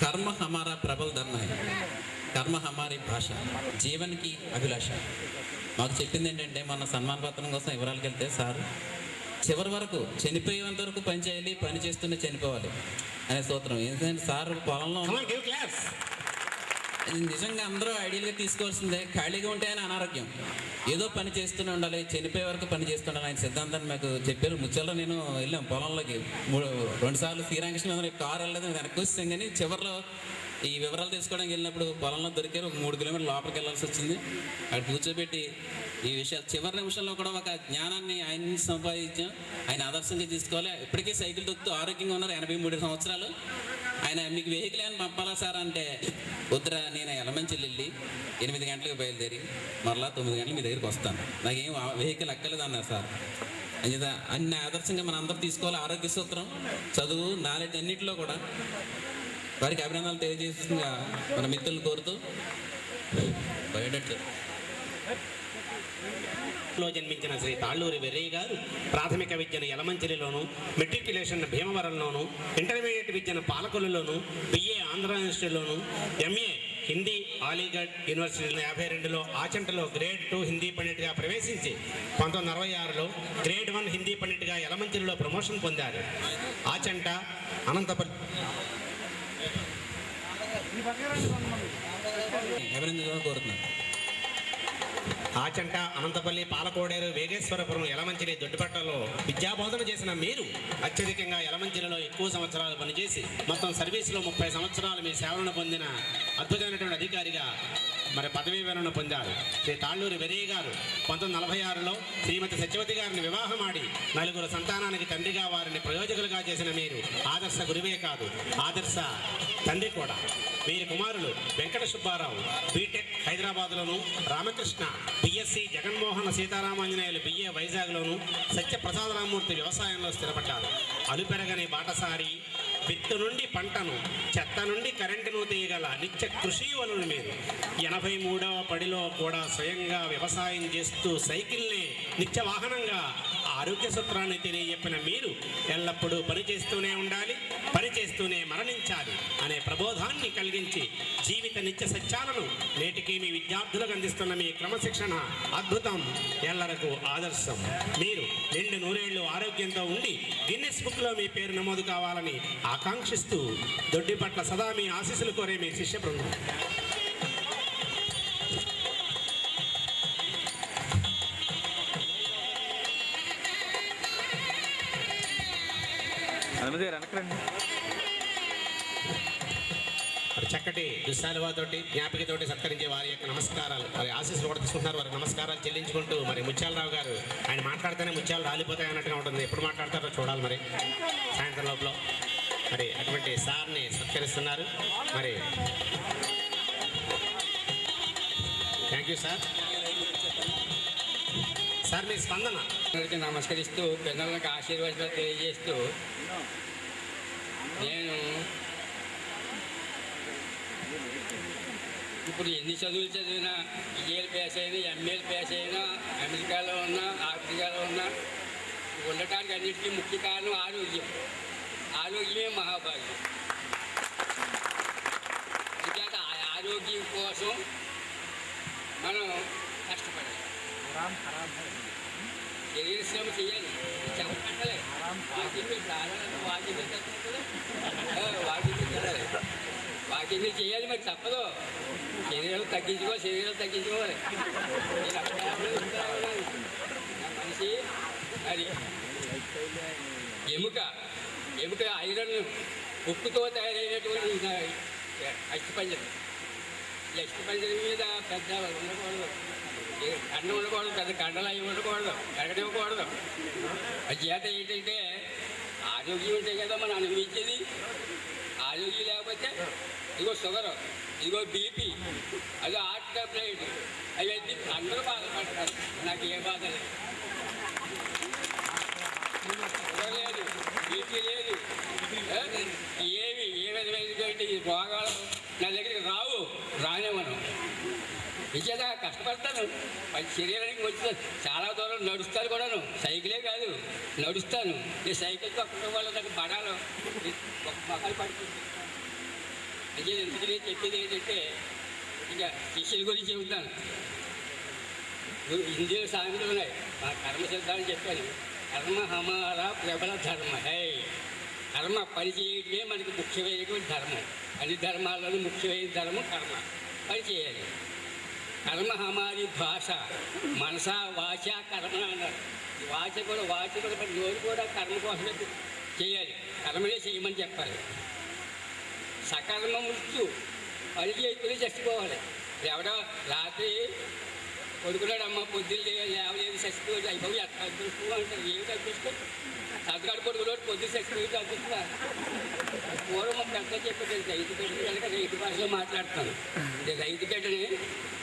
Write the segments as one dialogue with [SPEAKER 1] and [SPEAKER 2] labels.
[SPEAKER 1] कर्म हमारा प्रबल धर्म है, कर्म हमारी భాష, జీవన్కి అభిలాష. మాకు చెప్పింది ఏంటంటే మన సన్మాన పత్రం కోసం వివరాలకు వెళ్తే సార్ చివరి వరకు చనిపోయేంత వరకు పని చేయాలి, పని చేస్తూనే చనిపోవాలి అనే సూత్రం. ఎందుకంటే సార్ పొలంలో నిజంగా అందరూ ఐడియల్గా తీసుకోవాల్సిందే. ఖాళీగా ఉంటే ఆయన అనారోగ్యం, ఏదో పని చేస్తూనే ఉండాలి, చనిపోయే వరకు పని చేస్తుండాలి ఆయన సిద్ధాంతాన్ని మాకు చెప్పారు. ముచ్చల్లో నేను వెళ్ళాం పొలంలోకి 2 సార్లు. శ్రీరామకృష్ణ కారు వెళ్ళలేదు, వెనక్కి వచ్చాం. కానీ చివరిలో ఈ వివరాలు తెలుసుకోవడానికి వెళ్ళినప్పుడు పొలంలో దొరికారు. 3 కిలోమీటర్లు లోపలికి వెళ్ళాల్సి వచ్చింది. అక్కడ కూర్చోబెట్టి ఈ విషయాలు చివరి నిమిషంలో కూడా ఒక జ్ఞానాన్ని ఆయన సంపాదించాం. ఆయన ఆదర్శంగా తీసుకోవాలి. ఇప్పటికీ సైకిల్ తొక్కుతూ ఆరోగ్యంగా ఉన్నారు, 83 సంవత్సరాలు. ఆయన మీకు వెహికల్ ఏమైనా పంపాలా సార్ అంటే, వద్దురా, నేను ఎలమంచిల్ వెళ్ళి 8 గంటలకు బయలుదేరి మరలా 9 గంటలకు మీ దగ్గరికి వస్తాను, నాకేం వెహికల్ అక్కర్లేదు అన్నారు సార్. అంచేత అన్ని ఆదర్శంగా మన అందరూ తీసుకోవాలి. ఆరోగ్య సూత్రం, చదువు, నాలెడ్జ్ అన్నింటిలో కూడా వారికి అభినందనలు తెలియజేస్తుందిగా మన మిత్రులను కోరుతూ బయోడేట్.
[SPEAKER 2] లో జన్మించిన శ్రీ తాళ్ళూరి వెర్రయ్య గారు ప్రాథమిక విద్యను యలమంచిలిలోను, మెట్రిక్యులేషన్ భీమవరంలోను, ఇంటర్మీడియట్ విద్యను పాలకొల్లులోను, బిఏ ఆంధ్ర యూనివర్సిటీలోను, ఎంఏ హిందీ అలీగఢ్ యూనివర్సిటీలో 52లో ఆచంటలో గ్రేడ్ 2 హిందీ పండిట్గా ప్రవేశించి 1966లో గ్రేడ్ 1 హిందీ పండిట్గా యలమంచిలిలో ప్రమోషన్ పొందారు. ఆచంట అనంతపల్లి
[SPEAKER 1] కోరుతున్నాను.
[SPEAKER 2] ఆచంట, అనంతపల్లి, పాలకోడేరు, వేగేశ్వరపురం, యలమంచిలి, దొడ్డిపట్టలో విద్యాబోధన చేసిన మీరు అత్యధికంగా యలమంచిలిలో ఎక్కువ సంవత్సరాలు పనిచేసి మొత్తం సర్వీసులో 30 సంవత్సరాలు మీ సేవలను పొందిన అద్భుతమైనటువంటి అధికారిగా మరి పదవీ విరమణ పొందారు. శ్రీ తాళ్ళూరి వెర్రయ్య గారు 1946లో శ్రీమతి సత్యవతి గారిని వివాహమాడి 4 సంతానానికి తండ్రిగా వారిని ప్రయోజకులుగా చేసిన మీరు ఆదర్శ గురువే కాదు, ఆదర్శ తండ్రి కూడా. వీరి కుమారులు వెంకట సుబ్బారావు బీటెక్ హైదరాబాద్లోను, రామకృష్ణ బిఎస్సి, జగన్మోహన సీతారామాంజనేయులు బిఏ వైజాగ్లోను, సత్యప్రసాదరామూర్తి వ్యవసాయంలో స్థిరపడ్డారు. అలుపెరగని బాటసారి, విత్తు నుండి పంటను, చెత్త నుండి కరెంటును తీయగల నిత్య కృషివలును మీరు. 83వ పడిలో కూడా స్వయంగా వ్యవసాయం చేస్తూ సైకిల్ని నిత్య వాహనంగా ఆరోగ్య సూత్రాన్ని తెలియజెప్పిన మీరు ఎల్లప్పుడూ పనిచేస్తూనే ఉండాలి, పనిచేస్తూనే మరణించాలి అనే ప్రబోధాన్ని కలిగించి జీవిత నిత్య సత్యాలను నేటికి మీ విద్యార్థులకు అందిస్తున్న మీ క్రమశిక్షణ అద్భుతం, ఎల్లరకు ఆదర్శం. మీరు 2 నూరేళ్లు ఆరోగ్యంతో ఉండి గిన్నెస్ బుక్లో మీ పేరు నమోదు కావాలని ఆకాంక్షిస్తూ దొడ్డిపట్ల సదా మీ ఆశీస్సులు కోరే మీ శిష్య బృందం. చక్కటి దుస్సాలువాతోటి జ్ఞాపికతోటి సత్కరించే వారి యొక్క నమస్కారాలు, వారి ఆశీస్సులు కూడా తీసుకుంటున్నారు. వారికి నమస్కారాలు చెల్లించుకుంటూ మరి ముత్యాలరావు గారు ఆయన మాట్లాడితేనే ముత్యాలు రాలిపోతాయి అన్నట్టుగా ఉంటుంది. ఎప్పుడు మాట్లాడతారో చూడాలి మరి సాయంత్రం లోపల. మరి అటువంటి సార్ని సత్కరిస్తున్నారు. మరి థ్యాంక్ యూ సార్. సార్ మీ స్పందన.
[SPEAKER 3] నమస్కరిస్తూ పిల్లలకు ఆశీర్వాదాలు తెలియజేస్తూ, నేను ఇప్పుడు ఎన్ని చదువులు చదివినా, బిఏలు పాస్ అయినా, ఎంఏలు పాస్ అయినా, అమెరికాలో ఉన్నా, ఆఫ్రికాలో ఉన్నా, ఉండటానికి అన్నిటికీ ముఖ్య కారణం ఆరోగ్యం. ఆరోగ్యమే మహాభాగ్యం. అందుచేత ఆరోగ్యం కోసం మనం కష్టపడాలి, శరీర శ్రమ చేయాలి. చెప్పట్లే వాకింగ్ వాకింగ్ చేయాలి, మరి తప్పదు. శరీరాలు తగ్గించుకోవాలి. మనిషి అది ఎముక ఐరన్ ఉప్పుతో తయారైనటువంటి అస్థిపంజరం. ఈ అస్థిపంజరం మీద పెద్ద ఉండకూడదు, కండ ఉండకూడదు, పెద్ద కండలు అవి ఉండకూడదు, ఎరగనివ్వకూడదు. అది చేత ఏంటంటే ఆరోగ్యం ఉంటే కదా మనం అనుభవించేది. ఆరోగ్యం లేకపోతే ఇదిగో షుగరు, ఇదిగో బీపీ, అదో హార్ట్ టాబ్లెట్, అవన్నీ అందరూ బాధపడతారు. నాకు ఏ బాధ లేదు, షుగర్ లేదు, బీపీ లేదు, ఏ విధమైనటువంటి రోగాలు నా దగ్గరికి రావు, రానే మనం. నిజంగా కష్టపడతాను. అది శరీరానికి వచ్చిన చాలా దూరం నడుస్తాను కూడాను, సైకిలే కాదు నడుస్తాను. ఈ సైకిల్ తొక్కడం వల్ల నాకు బడాలు ఒక మొక్కలు పడుతుంది. అయితే ఎందుకు నేను చెప్పేది ఏంటంటే ఇంకా శిష్యుల గురించి చెబుతాను. హిందీలో సామెతలు ఉన్నాయి. మా కర్మ సిద్ధాన్ని చెప్పాను. కర్మ హమార ప్రబల ధర్మ. హే, కర్మ పని చేయడమే మనకి ముఖ్యమైనటువంటి ధర్మం. అన్ని ధర్మాల్లోనూ ముఖ్యమైన ధర్మం కర్మ, పని చేయాలి. కర్మ హమారి భాష, మనస వాచ కర్మ అన్నారు. వాచ కూడా మరి నోరు కూడా కర్మ కోసమే చేయాలి, కర్మనే చేయమని చెప్పాలి. సకర్మ మృత్యు, పని చేసుకుని చచ్చిపోవాలి. ఎవడో రాత్రి కొడుకున్నాడు, అమ్మ పొద్దున్న లేవలేదు చచ్చిపోయి అయిపోయి అట్లా అదృష్టం అంటారు. ఏమిటి అదృష్టం? సతగాడు కొడుకున్నాడు పొద్దున్న చచ్చిపోయి అదృష్టం. పూర్వం పెద్ద చెప్పేది రైతు బిడ్డని కనుక రైతు భాషలో మాట్లాడతాను. రైతు బిడ్డని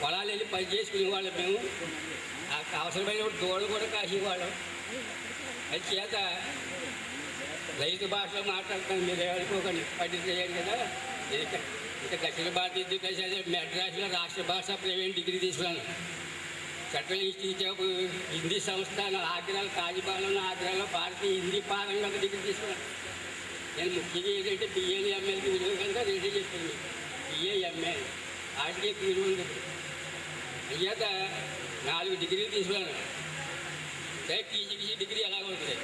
[SPEAKER 3] పొలాలు వెళ్ళి పని చేసుకునే వాళ్ళం మేము. అవసరమైన దోళ్ళు కూడా కాసేవాళ్ళం. అది చేత రైతు భాషలో మాట్లాడతాను. మీరు ఏమనుకోకండి, పండితులు చేయాలి కదా. ఇంకా దక్షిణ భారత ఎడ్యుకేషన్ మెడ్రాస్లో రాష్ట్ర భాష ప్రైవేట్ డిగ్రీ తీసుకున్నాను. సెంట్రల్ ఇన్స్టిట్యూట్ ఆఫ్ హిందీ సంస్థ ఆగ్రాలో, తాజ్మహల్ ఆగ్రాలో భారతీయ హిందీ పాఠంలో డిగ్రీ తీసుకున్నాను. నేను ముఖ్యంగా ఏంటంటే బిఏలు ఎంఏలకి విలువ కనుక రెడీ చేస్తాను. బిఏ ఎంఏ వాటికి విలువ ఉండదు. అయ్యాక 4 డిగ్రీలు తీసుకున్నాను. పీజీ డిగ్రీ ఎలాగ ఉంటుంది.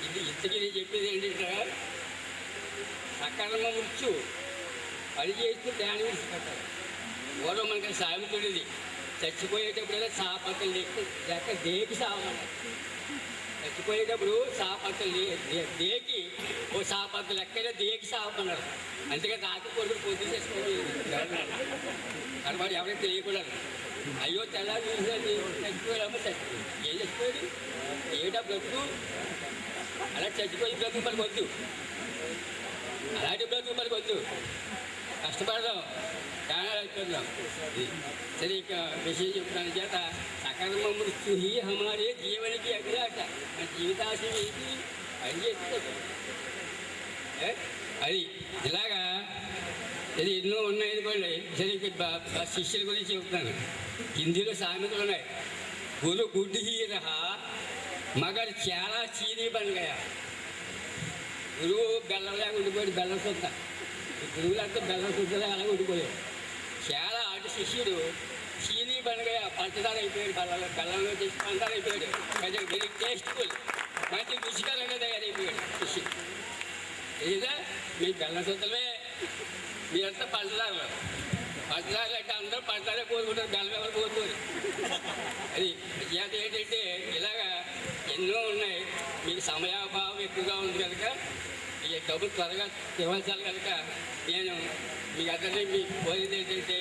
[SPEAKER 3] ఇది ఇంతకీ నేను చెప్పేది ఏంటంటే సకర్మ మృత్యు, పని చేస్తూ ధ్యానం విడిచిపెట్టాలి. పూర్వం మనకి సామెతోడిది, చచ్చిపోయేటప్పుడైనా సాపక్కలు లేక దేకి సావమన్నారు. చచ్చిపోయేటప్పుడు సాపక్కలు దేకి ఓ సాపక్కలు ఎక్కడైనా దేకి సావమన్నారు. అందుకే రాత్రి కొడుకు పొద్దు చేసుకోవాలి. అనమాట ఎవరైనా తెలియకూడదు. అయ్యో తెల్లారి చచ్చిపోయామో చచ్చిపోయింది. ఏం చచ్చిపోయాడు? ఏమిటా బ్రతుకు? అలా చచ్చిపోయి బ్రతుకు మనకు వద్దు. అలాంటి బ్రతుకు మనకు వద్దు. కష్టపడదాం, ప్రాణాలు అయిపోదాం. సరే, ఇక విషయం చెప్తాను. చేత సకర్మ మృత్యు హి హమారే జీవనికి అభిలాష. మన జీవితాశయం ఏంటి? పని చేసుకోవచ్చు. అది ఇలాగా ఇది ఎన్నో ఉన్నాయి అనుకోండి. సరే, ఇక శిష్యుల గురించి చెప్తాను. హిందీలో సామెతలు ఉన్నాయి. గురు గుడ్డి రహ మగర్ చాలా చీనీ బనగాయ. గురువు బెల్లంలాగా ఉండిపోయాడు, బెల్లం సొంత. గురువులంతా బెల్లం సొంతలా అలాగే ఉండిపోయాడు. చాలా అటు శిష్యుడు చీనీ బనగాయ, పంచదార అయిపోయాడు. బెల్లంలో చేసి పంచదార అయిపోయాడు. కొంచెం వెరీ టేస్ట్ఫుల్, మంచి రుచికరంగా తయారైపోయాడు శిష్యుడు. ఏదా మీ బెల్లం సొంతలే, మీరంతా పంచదారలు. పంచదారలు అంటే అందరూ పంచదారే కోరుకుంటారు, బెల్లం ఎవరు కోరుకోరు. అది చేత ఏంటంటే ఇలాగా ఎన్నో ఉన్నాయి. మీకు సమయాభావం ఎక్కువగా ఉంది కనుక ఈ డబ్బులు త్వరగా ఇవ్వాల్సాలి కనుక నేను మీ అందరినీ మీకు కోరేది ఏంటంటే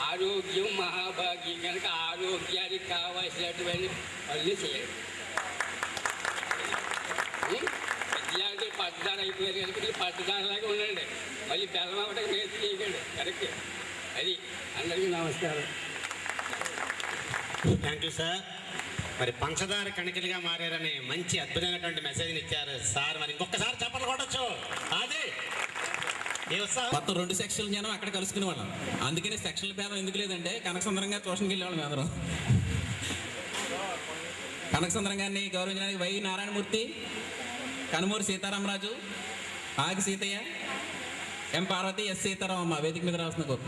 [SPEAKER 3] ఆరోగ్యం మహాభాగ్యం కనుక ఆరోగ్యానికి కావాల్సినటువంటి పనులు చేయండి. విద్యార్థి పట్టుదారు అయిపోయారు కనుక మీరు పట్టుదారులాగా ఉండండి. మళ్ళీ బెల్లం అవ్వడానికి నేర్చు చేయకండి. కరెక్ట్. అది అందరికీ నమస్కారం.
[SPEAKER 2] Thank you sir. మరి పంచదార కణికలుగా మారారని మంచి అద్భుతమైనటువంటి మెసేజ్ని ఇచ్చారు సార్. మరి ఇంకొకసారి చెప్పలు కొట్టచ్చు. అది
[SPEAKER 1] మొత్తం 2 సెక్షన్లు జనం అక్కడ కలుసుకునే వాళ్ళం. అందుకనే సెక్షన్ల భేదం ఎందుకు లేదంటే కనకసుందరంగా ట్యూషన్కి వెళ్ళేవాళ్ళం అందరం. కనకసుందరం గారిని గౌరవించడానికి వై నారాయణమూర్తి, కనుమూరి సీతారామరాజు, ఆగి సీతయ్య, ఎం పార్వతి, ఎస్ సీతారామమ్మ వేదిక మీద రాసిన గొప్ప.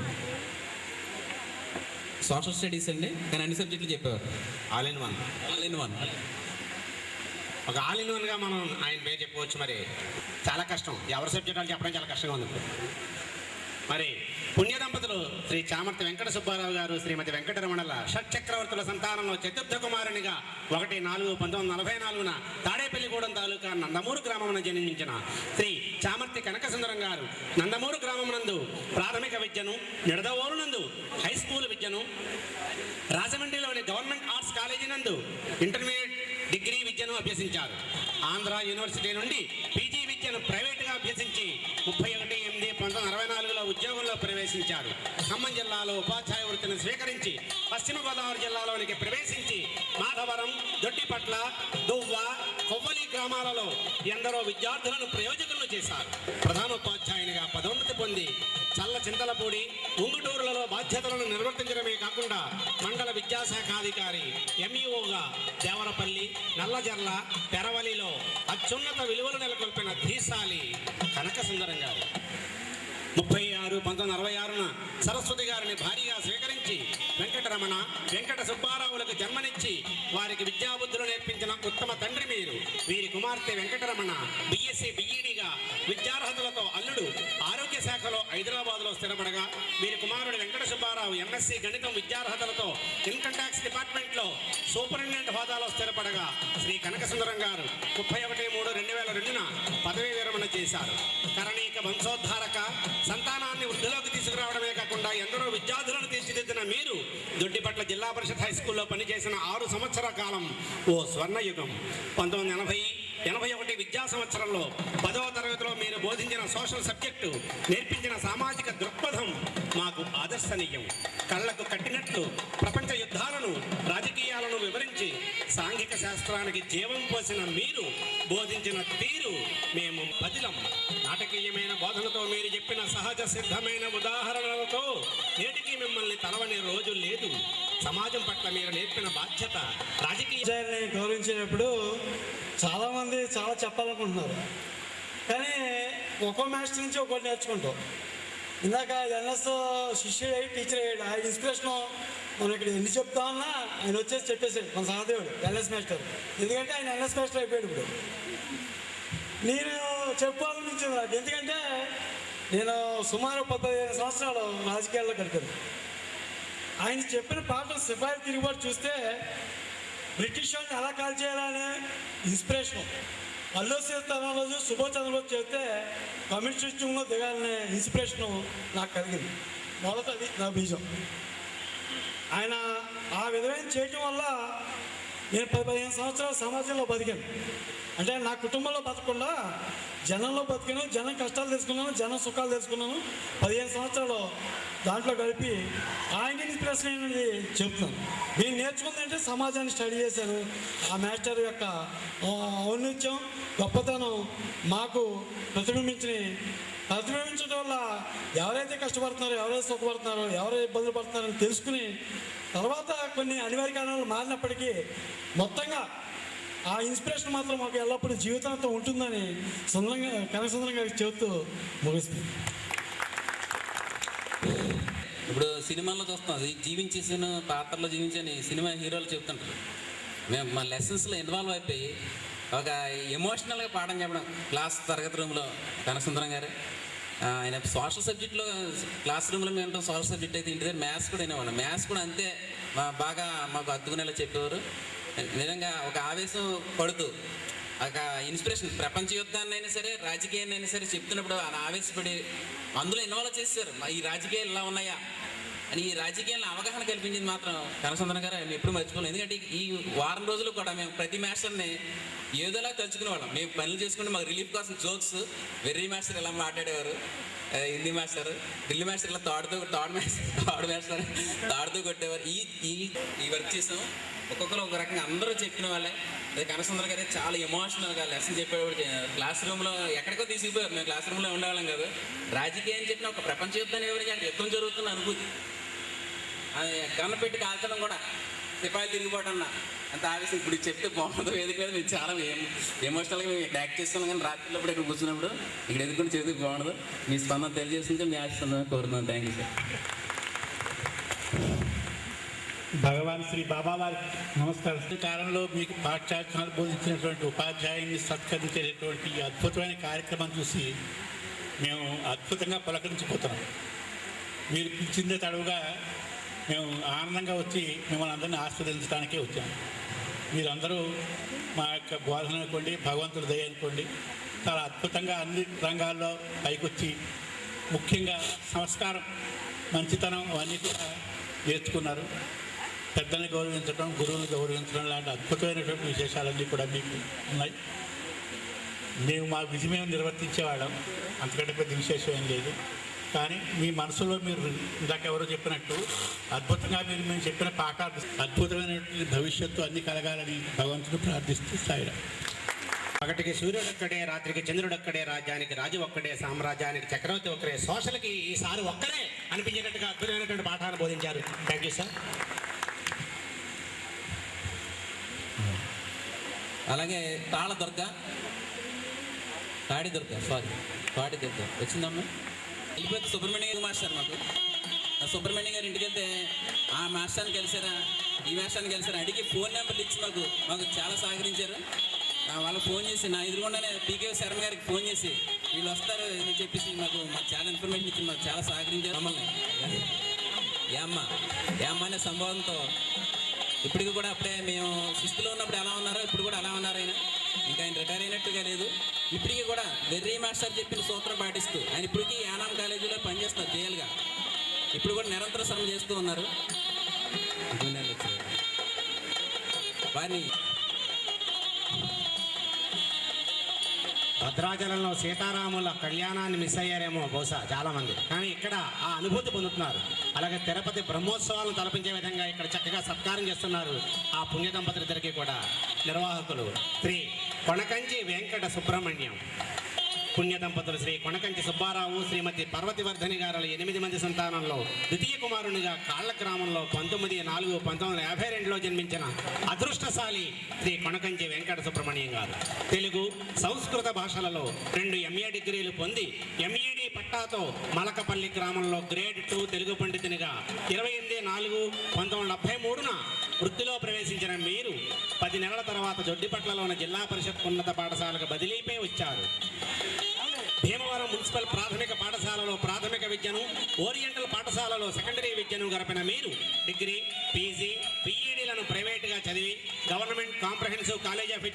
[SPEAKER 1] సోషల్ స్టడీస్ అండి, కానీ అన్ని సబ్జెక్టులు చెప్పేవారు.
[SPEAKER 2] All in one. ఒక ఆల్ ఇన్ వన్గా మనం ఆయన పేరు చెప్పుకోవచ్చు. మరి చాలా కష్టం, ఎవరి సబ్జెక్ట్ వాళ్ళు చెప్పడం చాలా కష్టంగా ఉంది. మరి పుణ్య దంపతులు శ్రీ చామర్తి వెంకట సుబ్బారావు గారు, శ్రీమతి వెంకటరమణల షట్చక్రవర్తుల సంతానంలో చతుర్థ కుమారునిగా 1/4/1944 తాడేపల్లిగూడెం తాలూకా నందమూరు గ్రామమున జన్మించిన శ్రీ చామర్తి కనకసుందరం గారు నందమూరు గ్రామమునందు ప్రాథమిక విద్యను, నిడదవోలునందు హై స్కూల్ విద్యను, రాజమండ్రిలోని గవర్నమెంట్ ఆర్ట్స్ కాలేజీ నందు ఇంటర్మీడియట్ డిగ్రీ విద్యను అభ్యసించారు. ఆంధ్ర యూనివర్సిటీ నుండి పీజీ విద్యను ప్రైవేటుగా అభ్యసించి 31/8/1964లో ఉద్యోగంలో ప్రవేశించారు. ఖమ్మం జిల్లాలో ఉపాధ్యాయ వృత్తిని స్వీకరించి పశ్చిమ గోదావరి జిల్లాలోనికి ప్రవేశించి మాధవరం, దొడ్డిపట్ల, దువ్వ, కొవ్వలి గ్రామాలలో ఎందరో విద్యార్థులను ప్రయోజకులను చేశారు. ప్రధానోపాధ్యాయునిగా పదోన్నతి పొంది చల్ల చింతలపూడి, ఉంగుటూరులలో బాధ్యతలను నిర్వర్తించడమే కాకుండా మండల విద్యాశాఖాధికారి ఎంఈఓగా దేవరపల్లి, నల్లజర్ల, పెరవలిలో అత్యున్నత విలువలు నెలకొల్పిన ధీశాలి కనకసుందరం గారు 36/1966 సరస్వతి గారిని భారీగా స్వీకరించి వెంకటరమణ, వెంకట సుబ్బారావులకు జన్మనిచ్చి వారికి విద్యాబుద్ధులు నేర్పించిన ఉత్తమ తండ్రి మీరు. వీరి కుమార్తె వెంకటరమణ బిఎస్సి బిఈడిగా విద్యార్హతలతో అల్లుడు ఆరోగ్య శాఖలో హైదరాబాద్లో స్థిరపడగా, వీరి కుమారుడు వెంకట సుబ్బారావు ఎంఎస్సి గణితం విద్యార్హతలతో ఇన్కమ్ ట్యాక్స్ డిపార్ట్మెంట్లో సూపరింటెండెంట్ హోదాలో స్థిరపడగా, శ్రీ కనకసుందరం గారు 31/3/2002 పదవీ విరమణ చేశారు. కరణీక వంశోద్ధారక సంతానాన్ని వృద్ధిలోకి తీసుకురావడమే కాకుండా ఎందరో విద్యార్థులను తీర్చిదిద్దిన మీరు దొడ్డిపట్ల జిల్లా పరిషత్ హై స్కూల్లో పనిచేసిన 6 సంవత్సరాల కాలం ఓ స్వర్ణయుగం. 1980-81 విద్యా సంవత్సరంలో 10వ తరగతిలో మీరు బోధించిన సోషల్ సబ్జెక్టు, నేర్పించిన సామాజిక దృక్పథం మాకు ఆదర్శనీయం. కళ్లకు కట్టినట్లు ప్రపంచ యుద్ధాలను, రాజకీయాలను వివరించి సాంఘిక శాస్త్రానికి జీవం పోసిన మీరు బోధించిన తీరు మేము పదిలం. నాటకీయమైన బోధనతో మీరు చెప్పిన సహజ సిద్ధమైన ఉదాహరణలతో నేటికి మిమ్మల్ని తలవని రోజు లేదు. సమాజం పట్ల మీరు నేర్పిన బాధ్యత రాజకీయ
[SPEAKER 4] గౌరవించేటప్పుడు చాలామంది చాలా చెప్పాలనుకుంటున్నారు, కానీ ఒక్కో మాస్టర్ నుంచి ఒక్కోటి నేర్చుకుంటాం. ఇందాక ఎన్ఎస్ శిష్యుడు అయ్యి టీచర్ అయ్యాడు. ఆ ఇన్స్పిరేషన్ మనం ఇక్కడ ఎన్ని చెప్తామన్నా ఆయన వచ్చేసి చెప్పేసాడు మన సహదేవుడు ఎన్ఎస్ మాస్టర్. ఎందుకంటే ఆయన ఎన్ఎస్ మాస్టర్ అయిపోయాడు. ఇప్పుడు నేను చెప్పుకోవాలనిపించింది నాకు, ఎందుకంటే నేను సుమారు 15 సంవత్సరాలు రాజకీయాల్లో గడిపాను. ఆయన చెప్పిన పాటలు సిపాయి తిరుగుబాటు చూస్తే బ్రిటిష్ వాళ్ళని ఎలా కాల్ చేయాలనే ఇన్స్పిరేషన్. అల్లు సీతారామరాజు, సుభాష్ చంద్రబోస్ చెప్తే కమ్యూనిస్ట్ సిస్టంలో దిగాలనే ఇన్స్పిరేషను నాకు కలిగింది. మొదట అది నా బీజం. ఆయన ఆ విధమైన చేయటం వల్ల నేను 15 సంవత్సరాలు సమాజంలో బతికాను. అంటే నా కుటుంబంలో బతకకుండా జనంలో బతికాను, జనం కష్టాలు తెలుసుకున్నాను, జనం సుఖాలు తెలుసుకున్నాను. 15 సంవత్సరాలు దాంట్లో కలిపి ఆయన ఇన్స్పిరేషన్ అనేది చెప్తున్నాను. నేను నేర్చుకుందంటే సమాజాన్ని స్టడీ చేశాను. ఆ మాస్టర్ యొక్క ఔన్నత్యం, గొప్పతనం మాకు ప్రతిబింబించడం వల్ల ఎవరైతే కష్టపడుతున్నారో, ఎవరైతే సుఖపడుతున్నారో, ఎవరైతే ఇబ్బందులు పడుతున్నారో తెలుసుకుని తర్వాత కొన్ని అనివార్య కారణాలు మారినప్పటికీ మొత్తంగా ఆ ఇన్స్పిరేషన్ మాత్రం మాకు ఎల్లప్పుడూ జీవితంతో ఉంటుందని కనకసుందరం గారికి చెబుతూ ముగిస్తుంది.
[SPEAKER 1] ఇప్పుడు సినిమాల్లో చూస్తాం, జీవించేసిన పాత్రలో జీవించని సినిమా హీరోలు చెప్తుంటారు. మేము మా లెసన్స్లో ఇన్వాల్వ్ అయిపోయి ఒక ఎమోషనల్గా పాఠం చెప్పడం క్లాస్ తరగతి రూమ్లో కనకసుందరం గారు. ఆయన సోషల్ సబ్జెక్ట్లో క్లాస్ రూమ్లో మేము ఉంటాం. సోషల్ సబ్జెక్ట్ అయితే ఇంటి దగ్గర మ్యాథ్స్ కూడా వినేవాళ్ళం. మ్యాథ్స్ కూడా అంతే బాగా మాకు అద్దుకునేలా చెప్పేవారు. నిజంగా ఒక ఆవేశం పడుతూ ఒక ఇన్స్పిరేషన్, ప్రపంచ యుద్ధాన్ని అయినా సరే రాజకీయాన్ని అయినా సరే చెప్తున్నప్పుడు ఆయన ఆవేశపడి అందులో ఇన్వాల్వ్ చేశారు. ఈ రాజకీయాలు ఇలా ఉన్నాయా అని ఈ రాజకీయాలను అవగాహన కల్పించింది మాత్రం కనకసుందరం గారు. మేము ఎప్పుడు మర్చిపోలేం. ఎందుకంటే ఈ వారం రోజులు కూడా మేము ప్రతి మాస్టర్ని ఏదోలా తలుచుకునేవాళ్ళం. మేము పనులు చేసుకుంటే మాకు రిలీఫ్ కోసం జోక్స్, వెర్రీ మాస్టర్ ఇలా మాట్లాడేవారు, హిందీ మాస్టర్, ఢిల్లీ మాస్టర్ ఇలా తాడుతూ కొట్టేవారు. ఈ వర్క్ చేసాం. ఒక్కొక్కరు ఒక రకంగా అందరూ చెప్పిన వాళ్ళే. అదే కనకసుందరం గారు చాలా ఎమోషనల్గా లెసన్ చెప్పేవాడు. క్లాస్ రూమ్లో ఎక్కడికో తీసుకుపోయారు. మేము క్లాస్ రూమ్లో ఉండేవాళ్ళం కాదు. రాజకీయం చెప్పిన ఒక ప్రపంచ యుద్ధాన్ని ఎవరికి అంటే యుద్ధం జరుగుతున్న అనుభూతి, అది కన్న పెట్టి కాల్చడం కూడా, సిపాయిలు తిరిగిపోవడం అంత ఆవేశం. ఇప్పుడు చెప్తే బాగుంటుంది. వేదిక మీద మేము చాలా ఎమోషనల్గా మేము ఇక్కడ యాక్ట్ చేస్తున్నాం. కానీ రాత్రిలో ఇక్కడ కూర్చున్నప్పుడు ఇక్కడ ఎదుర్కొని చేస్తే బాగుండదు. మీ స్పందన తెలియజేస్తుంటే మీ ఆశిస్తున్నాను, కోరుతున్నాను. Thank you sir.
[SPEAKER 5] Bhagavan Shri Baba వారి నమస్కారం. కాలంలో మీకు పాఠ్యాంశాలు బోధించినటువంటి ఉపాధ్యాయుని సత్కరించేటటువంటి ఈ అద్భుతమైన కార్యక్రమం చూసి మేము అద్భుతంగా పులకరించిపోతున్నాం. మీరు పిలిచిందే తడవుగా మేము ఆనందంగా వచ్చి మిమ్మల్ని అందరినీ ఆస్వాదించడానికే వచ్చాము. మీరందరూ మా యొక్క బోధన అనుకోండి, భగవంతుడి దయ అనుకోండి, చాలా అద్భుతంగా అన్ని రంగాల్లో పైకొచ్చి ముఖ్యంగా సంస్కారం, మంచితనం అన్నీ కూడా నేర్చుకున్నారు. పెద్దల్ని గౌరవించడం, గురువుని గౌరవించడం లాంటి అద్భుతమైనటువంటి విశేషాలన్నీ కూడా మీకు ఉన్నాయి. మేము మా విధి మేము నిర్వర్తించేవాళ్ళం, అంతకంటే పెద్ద విశేషం ఏం లేదు. కానీ మీ మనసులో మీరు ఇందాక ఎవరో చెప్పినట్టు అద్భుతంగా మేము చెప్పిన పాఠాలు, అద్భుతమైనటువంటి భవిష్యత్తు అన్ని కలగాలని భగవంతుడు ప్రార్థిస్తూ సాయిరా.
[SPEAKER 2] పగటికి సూర్యుడొక్కడే, రాత్రికి చంద్రుడొక్కడే, రాజ్యానికి రాజు ఒక్కడే, సామ్రాజ్యానికి చక్రవర్తి ఒక్కడే, సోషల్కి ఈసారి ఒక్కడే అనిపించేటట్టుగా అద్భుతమైనటువంటి పాఠాన్ని బోధించారు. Thank you sir.
[SPEAKER 1] అలాగే తాళ దుర్గ, తాడి దుర్గ వచ్చిందమ్మా. వెళ్ళిపోతే సుబ్రహ్మణ్య మాస్టర్ మాకు. సుబ్రహ్మణ్యం గారు ఇంటికి వెళ్తే ఆ మాస్టర్ని కలిసారా, ఈ మాస్టర్ని కలిసారా అడిగి ఫోన్ నెంబర్లు ఇచ్చి మాకు చాలా సహకరించారు. వాళ్ళకి ఫోన్ చేసి నా ఎదురుగుండానే పీకే శర్మ గారికి ఫోన్ చేసి వీళ్ళు వస్తారు అని చెప్పేసి మాకు చాలా ఇన్ఫర్మేషన్ ఇచ్చి మాకు చాలా సహకరించారు. మమ్మల్ని ఏమ్మ అనే సంభవంతో ఇప్పటికి కూడా అప్పుడే మేము సిక్స్త్లో ఉన్నప్పుడు ఎలా ఉన్నారో ఇప్పుడు కూడా అలా ఉన్నారు. ఇంకా ఆయన రిటైర్ అయినట్టుగా లేదు. ఇప్పటికీ కూడా వెర్రీ మాస్టర్ చెప్పిన సూత్రం పాటిస్తూ ఆయన ఇప్పటికీ యానాం కాలేజీలో పనిచేస్తున్నారు జైలుగా. ఇప్పుడు కూడా నిరంతర శ్రమ చేస్తూ ఉన్నారు. వారిని
[SPEAKER 2] భద్రాచలంలో సీతారాముల కళ్యాణాన్ని మిస్ అయ్యారేమో బహుశా చాలామంది, కానీ ఇక్కడ ఆ అనుభూతి పొందుతున్నారు. అలాగే తిరుపతి బ్రహ్మోత్సవాలను తలపించే విధంగా ఇక్కడ చక్కగా సత్కారం చేస్తున్నారు ఆ పుణ్య దంపతులిద్దరికీ కూడా నిర్వాహకులు శ్రీ కొనకంచి వెంకట సుబ్రహ్మణ్యం, పుణ్య దంపతులు శ్రీ కొనకంచి సుబ్బారావు, శ్రీమతి పర్వతివర్ధని గారు 8 మంది సంతానంలో ద్వితీయ కుమారునిగా కాళ్ళ గ్రామంలో 19/4/1952లో జన్మించిన అదృష్టశాలి శ్రీ కొనకంచి వెంకట సుబ్రహ్మణ్యం గారు. తెలుగు, సంస్కృత భాషలలో 2 MA డిగ్రీలు పొంది MED పట్టాతో మలకపల్లి గ్రామంలో గ్రేడ్ 2 తెలుగు పండితునిగా 28/4/1973న వృత్తిలో ప్రవేశించిన మీరు 10 నెలల తర్వాత జొడ్డిపట్లలోని జిల్లా పరిషత్ ఉన్నత పాఠశాలకు బదిలీపై వచ్చారు. భీమవరం మున్సిపల్ ప్రాథమిక పాఠశాలలో ప్రాథమిక విద్యను, ఓరియంటల్ పాఠశాలలో సెకండరీ విద్యను గడిపిన మీరు డిగ్రీ, PG, PEDలను ప్రైవేటుగా చదివి గవర్నమెంట్ కాంప్రహెన్సివ్ కాలేజ్ ఆఫ్